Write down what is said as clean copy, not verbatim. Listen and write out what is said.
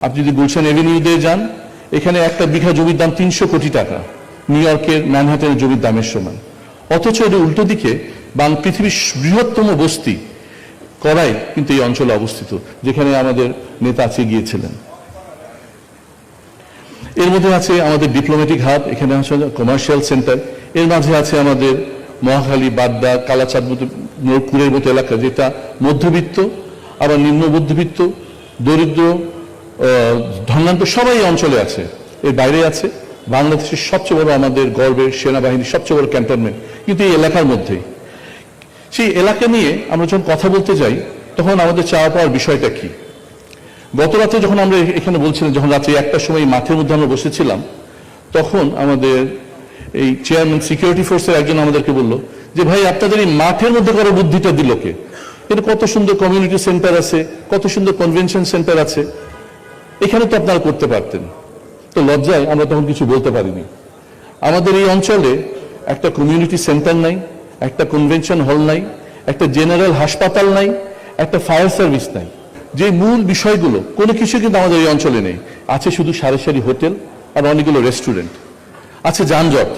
আপনি যদি গুলশান এভিনিউ দিয়ে যান, এখানে একটা বিঘা জমির দাম 300 কোটি টাকা, নিউ ইয়র্কের ম্যানহাটনের জমির দামের সমান। অথচ এর উল্টো দিকে পৃথিবীর বৃহত্তম বস্তি করাই কিন্তু এই অঞ্চলে অবস্থিত, যেখানে আমাদের নেতা আছে গিয়েছিলেন। এর মধ্যে আছে আমাদের ডিপ্লোম্যাটিক হাব, এখানে আছে কমার্শিয়াল সেন্টার, এর মাঝে আছে আমাদের মহাখালী, বাড্ডা, কালাচাঁদ, নূরপুরের মতো এলাকা, যেটা মধ্যবিত্ত, আবার নিম্ন মধ্যবিত্ত, দরিদ্র, ধনাঢ্য সবাই এই অঞ্চলে আছে। এর বাইরে আছে বাংলাদেশের সবচেয়ে বড়, আমাদের গর্বের সেনাবাহিনীর সবচেয়ে বড় ক্যান্টনমেন্ট, কিন্তু এই এলাকার মধ্যেই। সেই এলাকা নিয়ে আমরা যখন কথা বলতে যাই, তখন আমাদের চাওয়া পাওয়ার বিষয়টা কি? গত রাতে যখন আমরা এখানে বলছিলাম, যখন রাত্রে 1টার সময় মাঠের মধ্যে আমরা বসেছিলাম, তখন আমাদের এই চেয়ারম্যান সিকিউরিটি ফোর্সের একজন আমাদেরকে বলল যে, ভাই আপনাদের এই মাঠের মধ্যে করার বুদ্ধিটা দিল কে? এটা কত সুন্দর কমিউনিটি সেন্টার আছে, কত সুন্দর কনভেনশন সেন্টার আছে, এখানে তো আপনারা করতে পারতেন। তো লজ্জায় আমরা তখন কিছু বলতে পারিনি। আমাদের এই অঞ্চলে একটা কমিউনিটি সেন্টার নাই, একটা কনভেনশন হল নাই, একটা জেনারেল হাসপাতাল নাই, একটা ফায়ার সার্ভিস নাই। যে মূল বিষয়গুলো কোনো কিছু কিন্তু আমাদের এই অঞ্চলে নেই। আছে শুধু সারি সারি হোটেল আর অনেকগুলো রেস্টুরেন্ট, আছে যানজট।